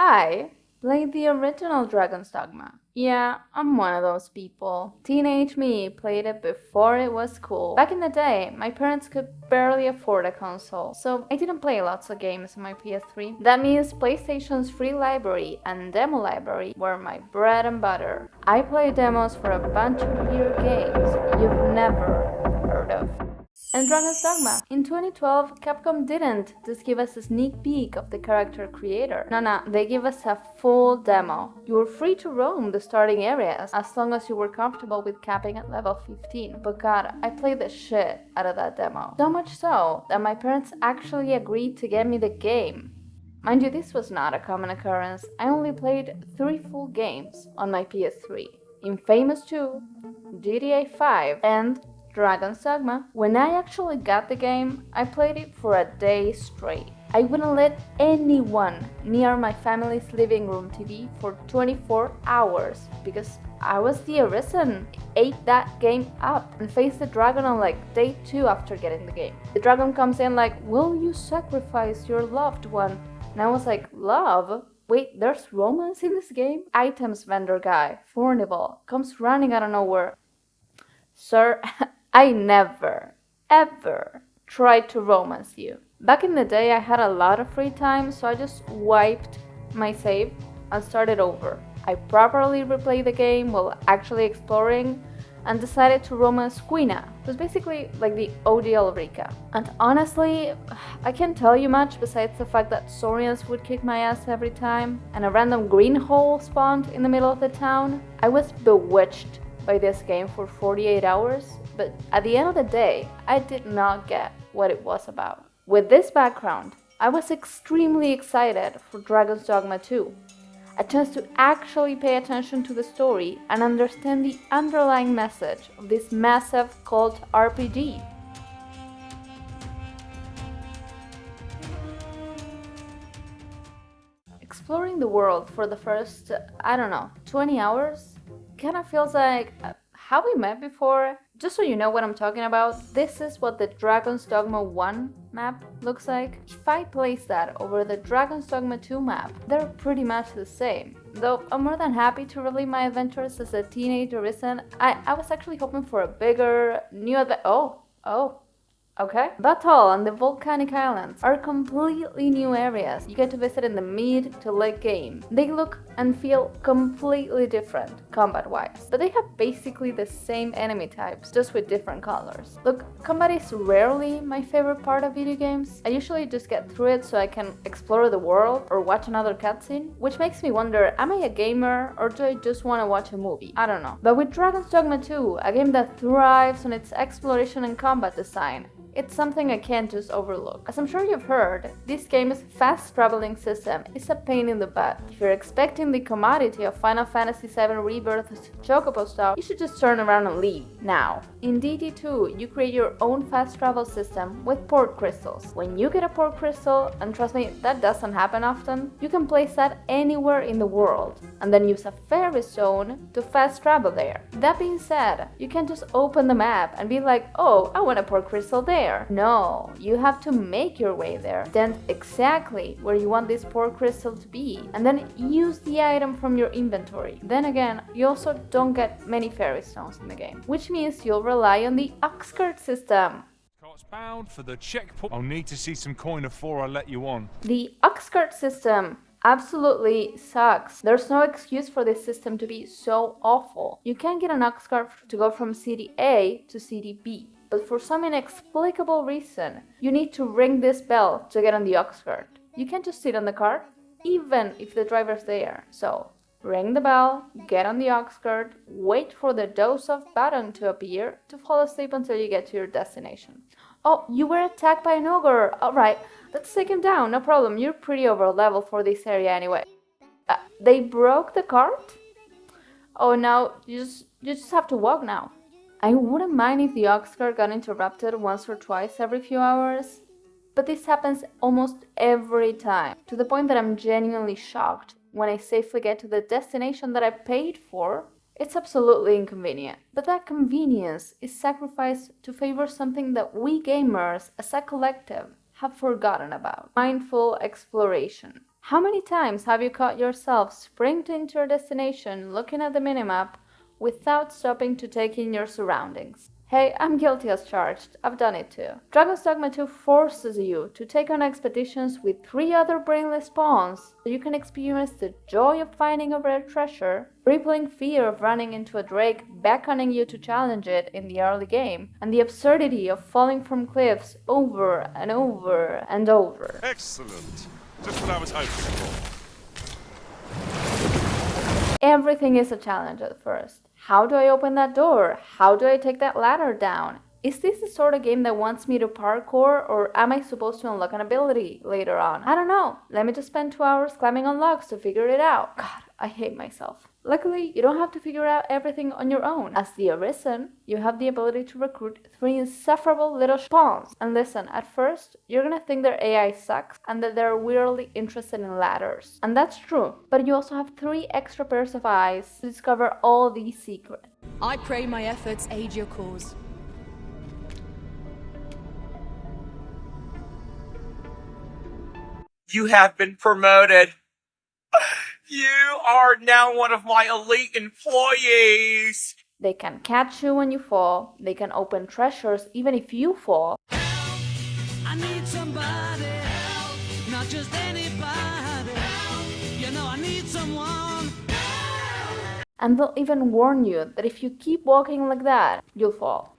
I played the original Dragon's Dogma. Yeah, I'm one of those people. Teenage me played it before it was cool. Back in the day, my parents could barely afford a console, so I didn't play lots of games on my PS3. That means PlayStation's free library and demo library were my bread and butter. I played demos for a bunch of weird games you've never heard of. And Dragon's Dogma. In 2012, Capcom didn't just give us a sneak peek of the character creator. No, they gave us a full demo. You were free to roam the starting areas as long as you were comfortable with capping at level 15. But god, I played the shit out of that demo. So much so that my parents actually agreed to get me the game. Mind you, this was not a common occurrence. I only played 3 full games on my PS3. Infamous 2, GTA 5, and Dragon's Dogma. When I actually got the game, I played it for a day straight. I wouldn't let anyone near my family's living room TV for 24 hours because I was the reason ate that game up and faced the dragon on like day 2 after getting the game. The dragon comes in like, will you sacrifice your loved one? And I was like, love? Wait, there's romance in this game? Items vendor guy, Fornival, comes running out of nowhere. Sir, I never, ever tried to romance you. Back in the day, I had a lot of free time, so I just wiped my save and started over. I properly replayed the game while actually exploring and decided to romance Quina, who's basically like the OG Ulrika. And honestly, I can't tell you much besides the fact that Saurians would kick my ass every time, and a random green hole spawned in the middle of the town. I was bewitched by this game for 48 hours, but at the end of the day, I did not get what it was about. With this background, I was extremely excited for Dragon's Dogma 2, a chance to actually pay attention to the story and understand the underlying message of this massive cult RPG. Exploring the world for the first, 20 hours kind of feels like, have we met before? Just so you know what I'm talking about, this is what the Dragon's Dogma 1 map looks like. If I place that over the Dragon's Dogma 2 map, they're pretty much the same. Though I'm more than happy to relive my adventures as a teenage artisan, I was actually hoping for a bigger, new Okay. Batal and the volcanic islands are completely new areas you get to visit in the mid to late game. They look and feel completely different combat-wise, but they have basically the same enemy types, just with different colors. Look, combat is rarely my favorite part of video games. I usually just get through it so I can explore the world or watch another cutscene, which makes me wonder, am I a gamer or do I just want to watch a movie? I don't know. But with Dragon's Dogma 2, a game that thrives on its exploration and combat design, it's something I can't just overlook. As I'm sure you've heard, this game's fast traveling system is a pain in the butt. If you're expecting the commodity of Final Fantasy VII Rebirth's Chocobo stuff, you should just turn around and leave now. In DD2, you create your own fast travel system with port crystals. When you get a port crystal, and trust me, that doesn't happen often, you can place that anywhere in the world, and then use a fairy zone to fast travel there. That being said, you can't just open the map and be like, oh, I want a port crystal there. No, you have to make your way there, stand exactly where you want this port crystal to be, and then use the item from your inventory. Then again, you also don't get many fairy stones in the game, which means you'll rely on the Oxcart system. Cart's bound for the checkpoint. I'll need to see some coin before I let you on. The Oxcart system absolutely sucks. There's no excuse for this system to be so awful. You can't get an Oxcart to go from city A to city B. But for some inexplicable reason, you need to ring this bell to get on the Oxcart. You can't just sit on the cart, even if the driver's there. So, ring the bell, get on the Oxcart, wait for the dose of button to appear to fall asleep until you get to your destination. Oh, you were attacked by an ogre. Alright, let's take him down, no problem. You're pretty over level for this area anyway. They broke the cart? Oh no, you just have to walk now. I wouldn't mind if the Oxcart got interrupted once or twice every few hours, but this happens almost every time, to the point that I'm genuinely shocked when I safely get to the destination that I paid for. It's absolutely inconvenient, but that convenience is sacrificed to favor something that we gamers as a collective have forgotten about: mindful exploration. How many times have you caught yourself sprinting to your destination, looking at the minimap, without stopping to take in your surroundings? Hey, I'm guilty as charged. I've done it too. Dragon's Dogma 2 forces you to take on expeditions with 3 other brainless pawns so you can experience the joy of finding a rare treasure, rippling fear of running into a drake beckoning you to challenge it in the early game, and the absurdity of falling from cliffs over and over and over. Excellent. Just what I was hoping for. Everything is a challenge at first. How do I open that door? How do I take that ladder down? Is this the sort of game that wants me to parkour, or am I supposed to unlock an ability later on? I don't know. Let me just spend 2 hours climbing on logs to figure it out. God, I hate myself. Luckily, you don't have to figure out everything on your own. As the Arisen, you have the ability to recruit 3 insufferable little pawns. And listen, at first, you're gonna think their AI sucks and that they're weirdly interested in ladders. And that's true, but you also have 3 extra pairs of eyes to discover all these secrets. I pray my efforts aid your cause. You have been promoted. You are now one of my elite employees. They can catch you when you fall, they can open treasures even if you fall. I need somebody help, not just anybody help. You know I need someone. And they'll even warn you that if you keep walking like that, you'll fall.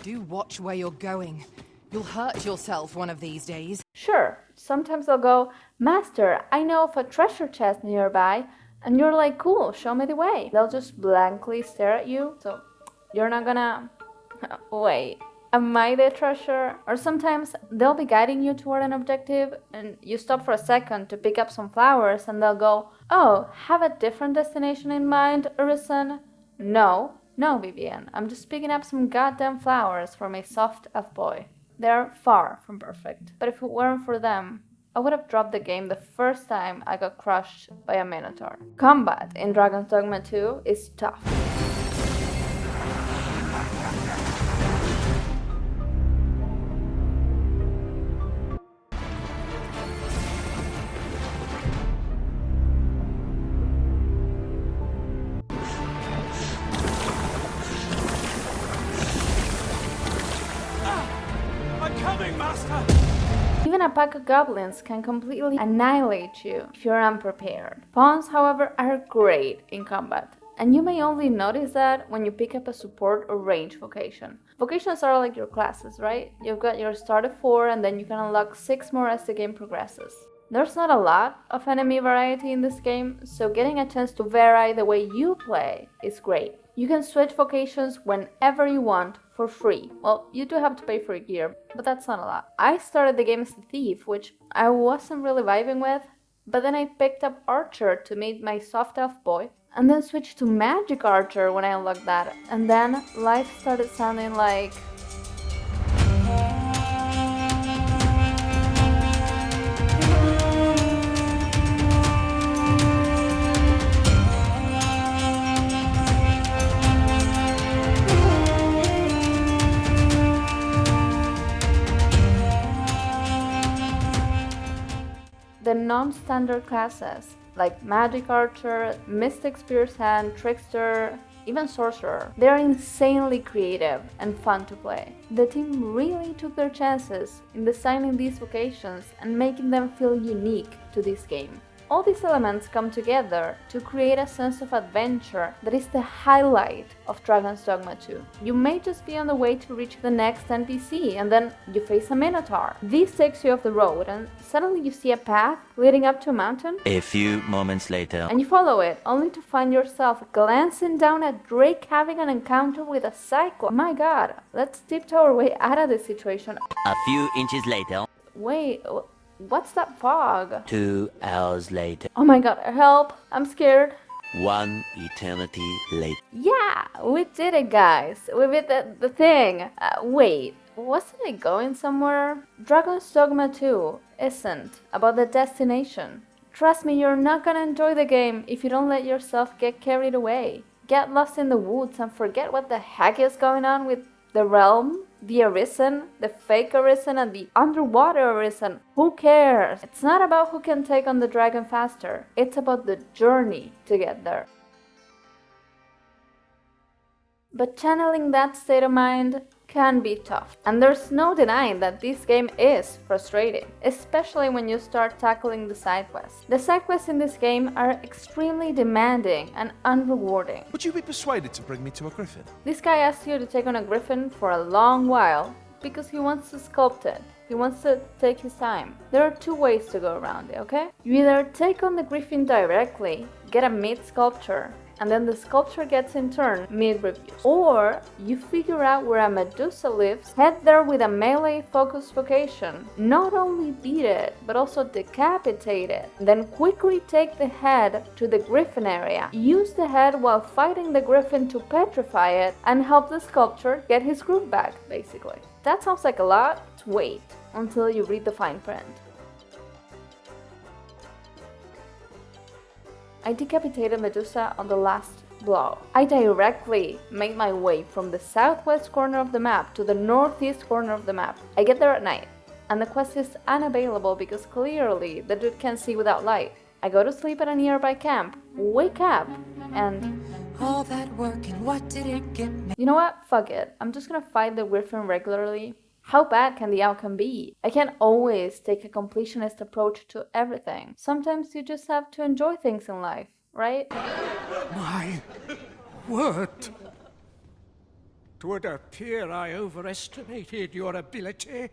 Do watch where you're going. You'll hurt yourself one of these days. Sure, sometimes they'll go, Master, I know of a treasure chest nearby, and you're like, cool, show me the way. They'll just blankly stare at you, so you're not gonna... Wait, am I the treasure? Or sometimes they'll be guiding you toward an objective, and you stop for a second to pick up some flowers, and they'll go, oh, have a different destination in mind, Arisen? No, Vivian, I'm just picking up some goddamn flowers for my soft elf boy. They're far from perfect, but if it weren't for them, I would have dropped the game the first time I got crushed by a minotaur. Combat in Dragon's Dogma 2 is tough. I'm coming, Master! Even a pack of goblins can completely annihilate you if you're unprepared. Pawns, however, are great in combat, and you may only notice that when you pick up a support or range vocation. Vocations are like your classes, right? You've got your start of 4 and then you can unlock 6 more as the game progresses. There's not a lot of enemy variety in this game, so getting a chance to vary the way you play is great. You can switch vocations whenever you want for free. Well, you do have to pay for gear, but that's not a lot. I started the game as a thief, which I wasn't really vibing with, but then I picked up Archer to meet my soft elf boy, and then switched to Magic Archer when I unlocked that, and then life started sounding like... The non-standard classes, like Magic Archer, Mystic Spear's Hand, Trickster, even Sorcerer, they're insanely creative and fun to play. The team really took their chances in designing these vocations and making them feel unique to this game. All these elements come together to create a sense of adventure that is the highlight of Dragon's Dogma 2. You may just be on the way to reach the next NPC and then you face a minotaur. This takes you off the road and suddenly you see a path leading up to a mountain. A few moments later. And you follow it, only to find yourself glancing down at Drake having an encounter with a cyclops. My god, let's tiptoe our way out of this situation. A few inches later. Wait, what's that fog? 2 hours later. Oh my god, help! I'm scared. 1 eternity later. Yeah, we did it, guys. We beat the thing. Wait, wasn't it going somewhere? Dragon's Dogma 2 isn't about the destination. Trust me, you're not gonna enjoy the game if you don't let yourself get carried away. Get lost in the woods and forget what the heck is going on with the realm The Arisen, the fake Arisen, and the underwater Arisen. Who cares? It's not about who can take on the dragon faster. It's about the journey to get there. But channeling that state of mind can be tough. And there's no denying that this game is frustrating, especially when you start tackling the side quests. The side quests in this game are extremely demanding and unrewarding. Would you be persuaded to bring me to a griffin? This guy asks you to take on a griffin for a long while because he wants to sculpt it. He wants to take his time. There are two ways to go around it, okay? You either take on the griffin directly, get a meat sculpture, and then the sculpture gets in turn mid-reviews. Or you figure out where a Medusa lives, head there with a melee focused vocation, not only beat it, but also decapitate it, then quickly take the head to the griffin area, use the head while fighting the griffin to petrify it, and help the sculptor get his groove back, basically. That sounds like a lot. Wait until you read the fine print. I decapitated Medusa on the last blow. I directly made my way from the southwest corner of the map to the northeast corner of the map. I get there at night, and the quest is unavailable because clearly the dude can't see without light. I go to sleep at a nearby camp, wake up, and All that work and what did it get me? you know what? Fuck it. I'm just gonna fight the griffin regularly. How bad can the outcome be? I can't always take a completionist approach to everything. Sometimes you just have to enjoy things in life, right? My word! It would appear I overestimated your ability.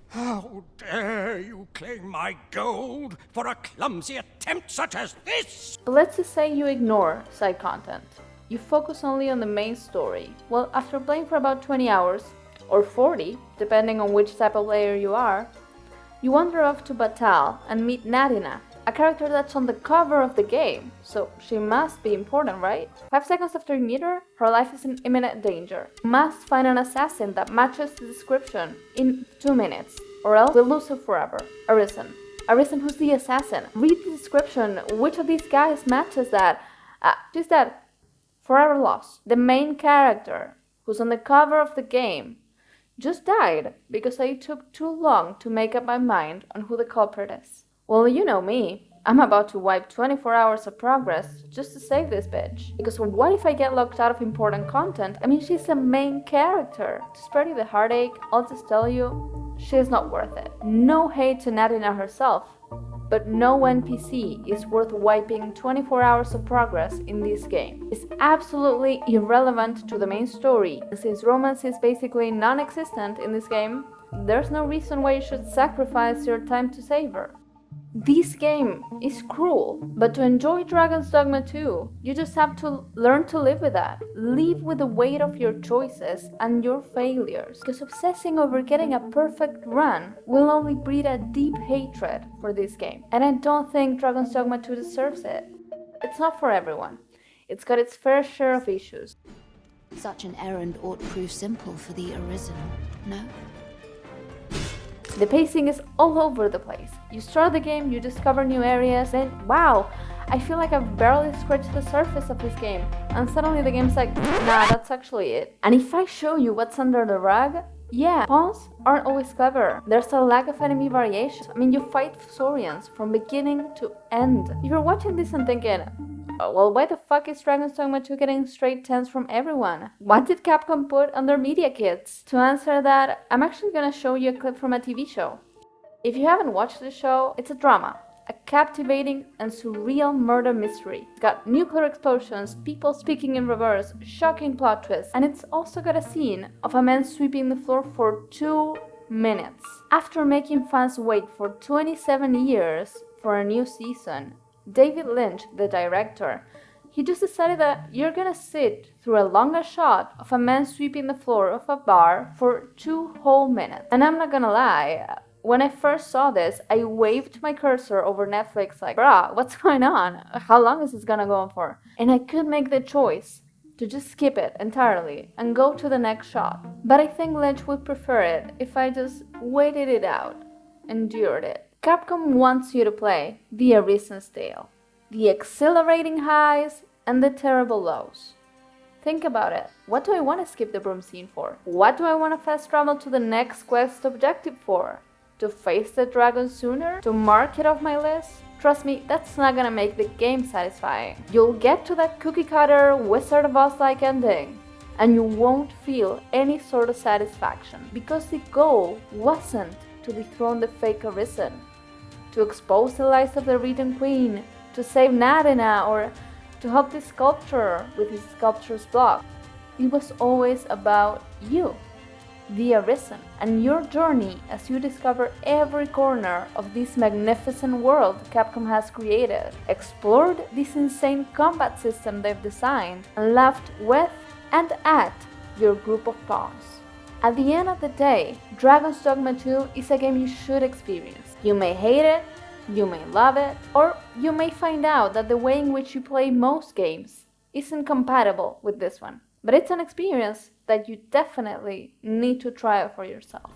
How dare you claim my gold for a clumsy attempt such as this? But let's just say you ignore side content. You focus only on the main story. Well, after playing for about 20 hours, or 40, depending on which type of player you are, you wander off to Batal and meet Nadina, a character that's on the cover of the game, so she must be important, right? 5 seconds after you meet her, her life is in imminent danger. You must find an assassin that matches the description in 2 minutes, or else we'll lose her forever. Arisen. Arisen, who's the assassin? Read the description. Which of these guys matches that? She's dead. Forever lost. The main character, who's on the cover of the game, just died because I took too long to make up my mind on who the culprit is. Well, you know me. I'm about to wipe 24 hours of progress just to save this bitch. Because what if I get locked out of important content? I mean, she's the main character. To spare you the heartache, I'll just tell you, she's not worth it. No hate to Nadina herself, but no NPC is worth wiping 24 hours of progress in this game. It's absolutely irrelevant to the main story, and since romance is basically non-existent in this game, there's no reason why you should sacrifice your time to save her. This game is cruel, but to enjoy Dragon's Dogma 2, you just have to learn to live with that. Live with the weight of your choices and your failures, because obsessing over getting a perfect run will only breed a deep hatred for this game. And I don't think Dragon's Dogma 2 deserves it. It's not for everyone. It's got its fair share of issues. Such an errand ought prove simple for the Arisen, no? The pacing is all over the place. You start the game, you discover new areas, then wow, I feel like I've barely scratched the surface of this game. And suddenly the game's like, nah, that's actually it. And if I show you what's under the rug, yeah, pawns aren't always clever. There's a lack of enemy variation. I mean, you fight Saurians from beginning to end. If you're watching this and thinking, oh, well, why the fuck is Dragon's Dogma 2 getting straight 10s from everyone? What did Capcom put on their media kits? To answer that, I'm actually gonna show you a clip from a TV show. If you haven't watched the show, it's a drama. A captivating and surreal murder mystery. It's got nuclear explosions, people speaking in reverse, shocking plot twists, and it's also got a scene of a man sweeping the floor for 2 minutes. After making fans wait for 27 years for a new season, David Lynch, the director, he just decided that you're gonna sit through a longer shot of a man sweeping the floor of a bar for 2 whole minutes. And I'm not gonna lie, when I first saw this, I waved my cursor over Netflix like, bruh, what's going on? How long is this gonna go on for? And I could make the choice to just skip it entirely and go to the next shot. But I think Lynch would prefer it if I just waited it out, endured it. Capcom wants you to play the Arisen's Tale, the exhilarating highs and the terrible lows. Think about it. What do I want to skip the broom scene for? What do I want to fast travel to the next quest objective for? To face the dragon sooner? To mark it off my list? Trust me, that's not gonna make the game satisfying. You'll get to that cookie cutter Wizard of Oz-like ending, and you won't feel any sort of satisfaction, because the goal wasn't to dethrone the fake Arisen, to expose the lies of the Regent Queen, to save Nadina, or to help the sculptor with his sculptor's block. It was always about you, the Arisen, and your journey as you discover every corner of this magnificent world Capcom has created, explored this insane combat system they've designed, and laughed with and at your group of pawns. At the end of the day, Dragon's Dogma 2 is a game you should experience. You may hate it, you may love it, or you may find out that the way in which you play most games isn't compatible with this one. But it's an experience that you definitely need to try out for yourself.